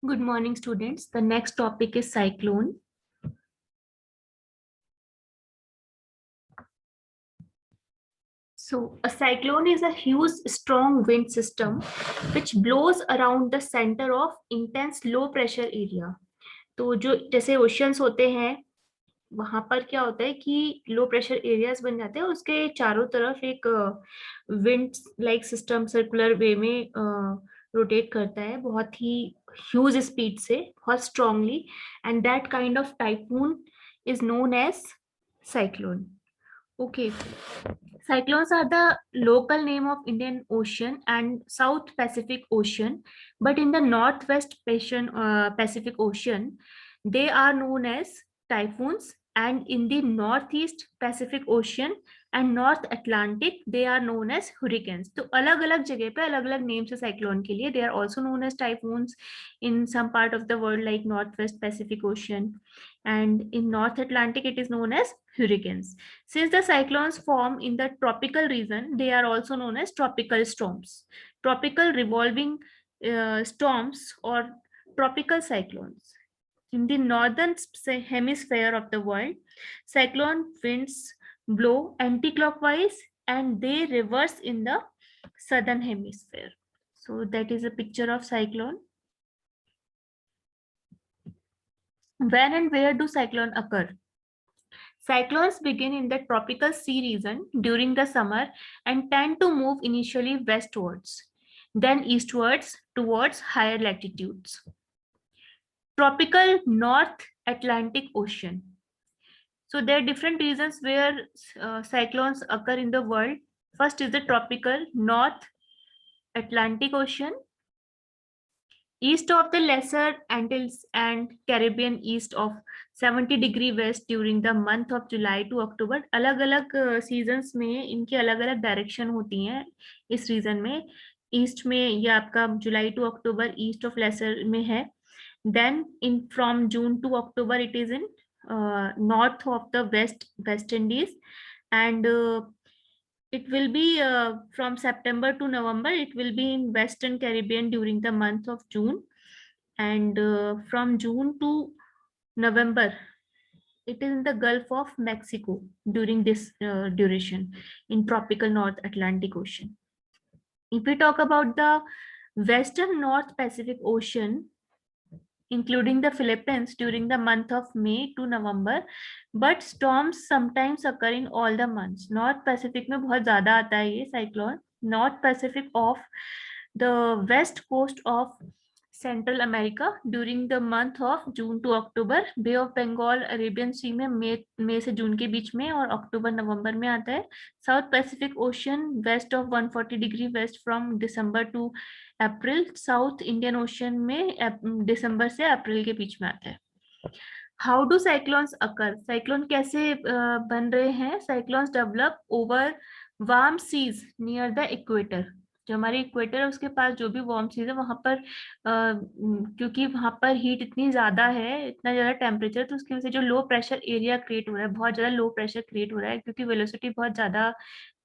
Good morning, students. The next topic is cyclone. So, a cyclone is a huge, strong wind system which blows around the center of intense low pressure area. तो जो जैसे oceans होते हैं वहां पर क्या होता है कि लो प्रेशर एरियाज बन जाते हैं, उसके चारों तरफ एक विंड लाइक सिस्टम सर्कुलर वे में रोटेट करता है बहुत ही ह्यूज स्पीड से, बहुत strongly, and that kind of typhoon is known as cyclone. Okay, cyclones are the local name of Indian Ocean and South Pacific Ocean, but in the Northwest Pacific Ocean, they are known as typhoons, and in the Northeast Pacific Ocean and North Atlantic, they are known as hurricanes. तो अलग अलग जगह पे अलग अलग name से cyclone के लिए they are also known as typhoons in some part of the world like Northwest Pacific Ocean, and in North Atlantic it is known as hurricanes. Since the cyclones form in the tropical region, they are also known as tropical storms, tropical revolving storms, or tropical cyclones. In the northern hemisphere of the world, cyclone winds blow anti-clockwise and they reverse in the southern hemisphere. So that is a picture of cyclone. When and where do cyclones occur? Cyclones begin in the tropical sea region during the summer and tend to move initially westwards, then eastwards towards higher latitudes. Tropical North Atlantic Ocean. So there are different regions where cyclones occur in the world. First is the tropical North Atlantic Ocean. East of the Lesser Antilles and Caribbean, east of 70° west during the month of July to October. अलग अलग seasons में इनकी अलग अलग direction होती हैं इस reason में. ईस्ट में ये आपका July to October east of lesser में है. Then in from June to October it is in north of the West Indies, and it will be from September to November it will be in Western Caribbean during the month of June, and from June to November it is in the Gulf of Mexico during this duration in tropical North Atlantic Ocean. If we talk about the Western North Pacific Ocean, including the Philippines during the month of May to November, but storms sometimes occur in all the months. North Pacific में बहुत ज़्यादा आता है ये cyclone. North Pacific off the west coast of Central America during the month of June to October. Bay of Bengal, Arabian Sea में मई से जून के बीच में और अक्टूबर नवंबर में आता है. South Pacific Ocean west of 140° west from December to April. South Indian Ocean में दिसंबर से अप्रैल के बीच में आता है. How do cyclones occur? Cyclone कैसे बन रहे हैं? Cyclones develop over warm seas near the equator. जो हमारे इक्वेटर है उसके पास जो भी वार्म सीज है वहां पर क्योंकि वहां पर हीट इतनी ज्यादा है, इतना ज्यादा टेम्परेचर, तो उसकी वजह से जो लो प्रेशर एरिया क्रिएट हो रहा है, बहुत ज्यादा लो प्रेशर क्रिएट हो रहा है क्योंकि वेलोसिटी बहुत ज्यादा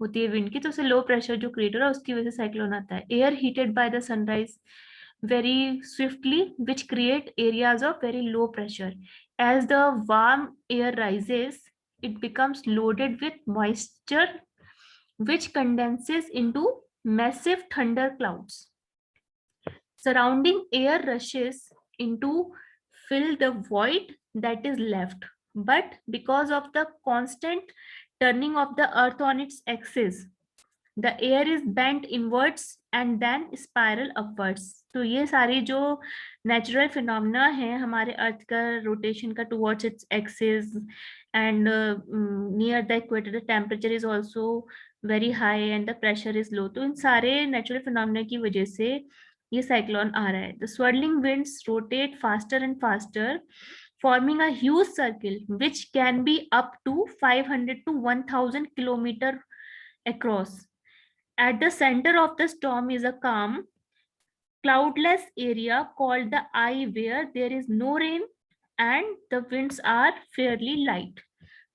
होती है विंड की, तो उसे लो प्रेशर जो क्रिएट हो रहा है उसकी वजह से साइक्लोन आता है. Air heated by the sunrise very swiftly which create areas of very low pressure. As the warm air rises, it becomes loaded with moisture which condenses into massive thunder clouds. Surrounding air rushes into fill the void that is left, but because of the constant turning of the earth on its axis, the air is bent inwards and then spiral upwards. तो ये सारी जो natural phenomena है हमारे अर्थ का rotation का towards its axis and near the equator the temperature is also very high and the pressure is low, तो इन सारे नेचुरल फिनोमेना की वजह से ये साइक्लोन आ रहा है. The swirling winds rotate faster and faster, forming a huge circle which can be up to 500 to 1000 kilometer across. At the center of the storm is a calm, cloudless area called the eye, where there is no rain and the winds are fairly light.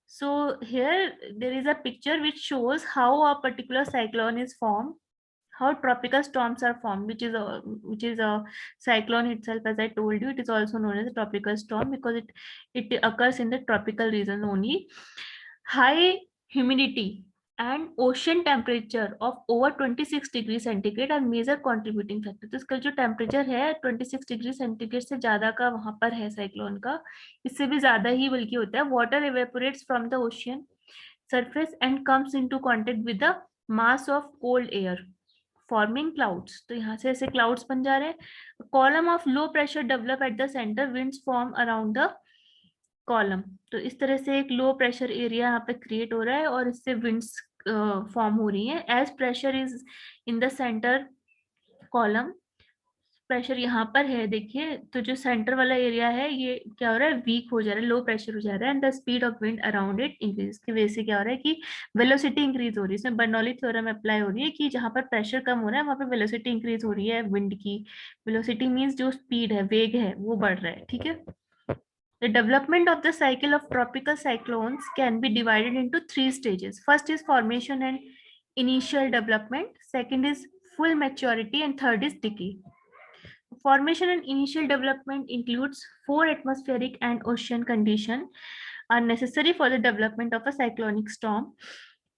So here there is a picture which shows how a particular cyclone is formed, how tropical storms are formed, which is a cyclone itself. As I told you, it is also known as a tropical storm because it occurs in the tropical region only. High humidity and ocean temperature of over 26 degree centigrade are major contributing factor. तो इसका जो temperature है 26 degree centigrade से ज्यादा का वहां पर है साइक्लोन का, इससे भी ज्यादा ही बल्कि होता है. Water evaporates from the ocean surface and comes into contact with the mass of cold air forming clouds. तो यहाँ से ऐसे clouds बन जा रहे हैं. column of low pressure develop at the center, winds form around the column. तो इस तरह से एक लो प्रेशर एरिया यहाँ पे क्रिएट हो रहा है और इससे विंड्स फॉर्म हो रही है. As pressure is in the centre column, pressure यहाँ पर है देखिए, तो जो सेंटर वाला एरिया है ये क्या हो रहा है, वीक हो जा रहा है, लो प्रेशर हो जा रहा है. And the speed of wind around it increase. की वजह से क्या हो रहा है कि वेलोसिटी इंक्रीज हो रही है. इसमें बर्नौली थ्योरम अप्लाई हो रही है कि जहां पर प्रेशर कम हो रहा है वहां पर वेलोसिटी इंक्रीज हो रही है. विंड की वेलोसिटी मीन्स जो स्पीड है, वेग है, वो बढ़ रहा है. ठीक है. The development of the cycle of tropical cyclones can be divided into 3 stages. First is formation and initial development. Second is full maturity, and third is decay. Formation and initial development includes 4 atmospheric and ocean conditions are necessary for the development of a cyclonic storm.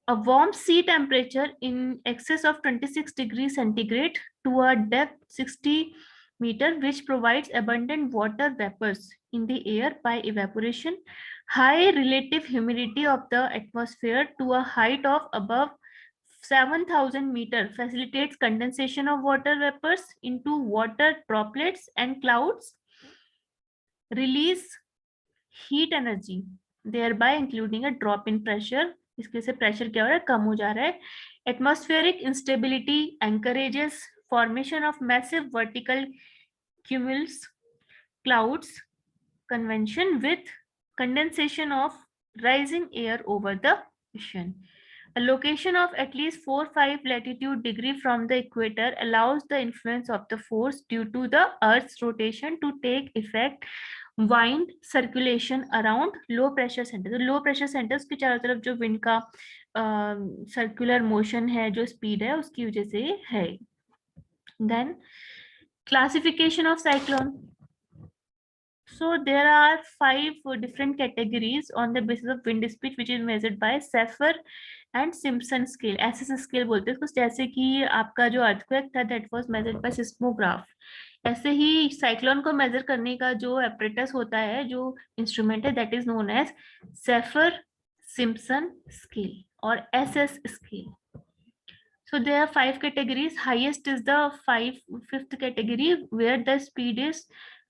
A warm sea temperature in excess of 26 degrees centigrade to a depth 60 meter, which provides abundant water vapors in the air by evaporation. High relative humidity of the atmosphere to a height of above 7,000 meter facilitates condensation of water vapors into water droplets and clouds, release heat energy, thereby including a drop in pressure. इसके से pressure क्या हो रहा है, कम हो जा रहा है. Atmospheric instability encourages formation of massive vertical cumulus clouds convention with condensation of rising air over the ocean. A location of at least 4-5 latitude degree from the equator allows the influence of the force due to the Earth's rotation to take effect. Wind circulation around low pressure center. तो low pressure centres के चारों तरफ जो wind का circular motion है, जो speed है, उसकी वजह से है. Then classification of cyclone. So there are 5 different categories on the basis of wind speed, which is measured by Saffir and Simpson scale. SS scale बोलते हैं उसको. जैसे कि आपका जो earthquake था, that was measured by seismograph. ऐसे ही cyclone को मेजर करने का जो एपरेटस होता है, जो इंस्ट्रूमेंट है, that is known as Saffir Simpson scale और SS scale. So there are 5 categories. Highest is the 5th category where the speed is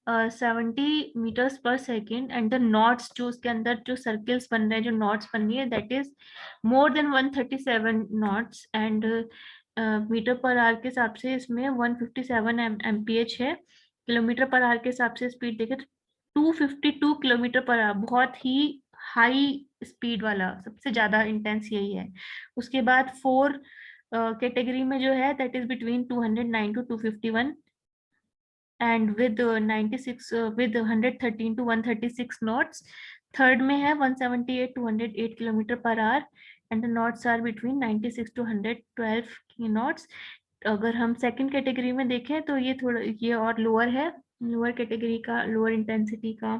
70 meters per second and the knots जो उसके अंदर जो सर्कल्स बन रहे हैं, जो नॉट्स बन रही है, that is more than 137 knots and metre per hour के हिसाब से इसमें 157 MPH है. किलोमीटर पर आवर के हिसाब से स्पीड देखें तो 252 किलोमीटर पर आवर, बहुत ही हाई स्पीड वाला, सबसे ज्यादा इंटेंस यही है. उसके बाद 4 कैटेगरी में जो है, that is between 209 to 251 and with 96 with 113 to 136 knots. Third में है 178 to 108 kilometre per hour and the knots are between 96 to 112 knots. अगर हम सेकंड कैटेगरी में देखें तो ये थोड़ा, ये और लोअर है, लोअर कैटेगरी का, लोअर इंटेंसिटी का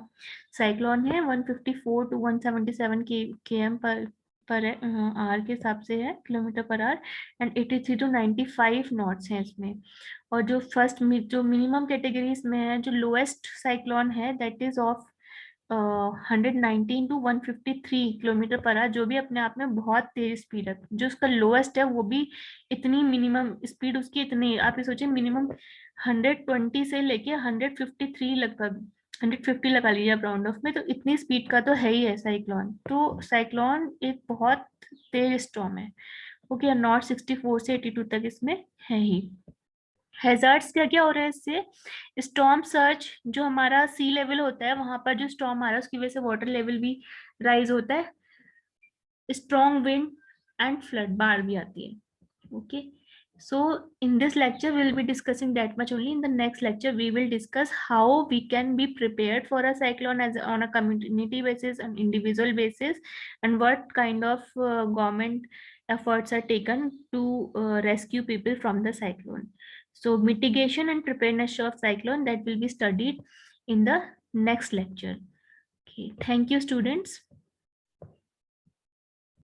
साइक्लोन है. 154 to 177 km पर आवर के हिसाब से है, kilometre per hour, and 83 to 95 knots है इसमें. और जो फर्स्ट जो मिनिमम कैटेगरीज में है, जो लोएस्ट साइक्लोन है, that is of 119 to 153 kilometre per hour, जो भी अपने आप में बहुत तेज स्पीड है. जो उसका लोएस्ट है वो भी इतनी, मिनिमम स्पीड उसकी इतनी, आप ये सोचिए मिनिमम 120 से लेके 153 लगभग 150 लगा लीजिए आप राउंड ऑफ में, तो इतनी स्पीड का तो है ही है साइक्लोन. तो साइक्लोन एक बहुत तेज स्टॉर्म है. ओके, नॉट 64 से 82 तक इसमें है ही. हैजार्ड्स क्या क्या हो रहा है इससे? स्टॉर्म सर्च, जो हमारा सी लेवल होता है, वहां पर जो स्टॉर्म आ रहा है उसकी वजह से वाटर लेवल भी राइज होता है. स्ट्रॉन्ग विंड एंड फ्लड, बाढ़ भी आती है. Okay, so in this lecture we will be discussing that much only. In the next lecture we will discuss how we can be prepared for a cyclone as on a community basis and individual basis, and what kind of government efforts are taken to rescue people from the cyclone. So mitigation and preparedness of cyclone, that will be studied in the next lecture. Okay, thank you students.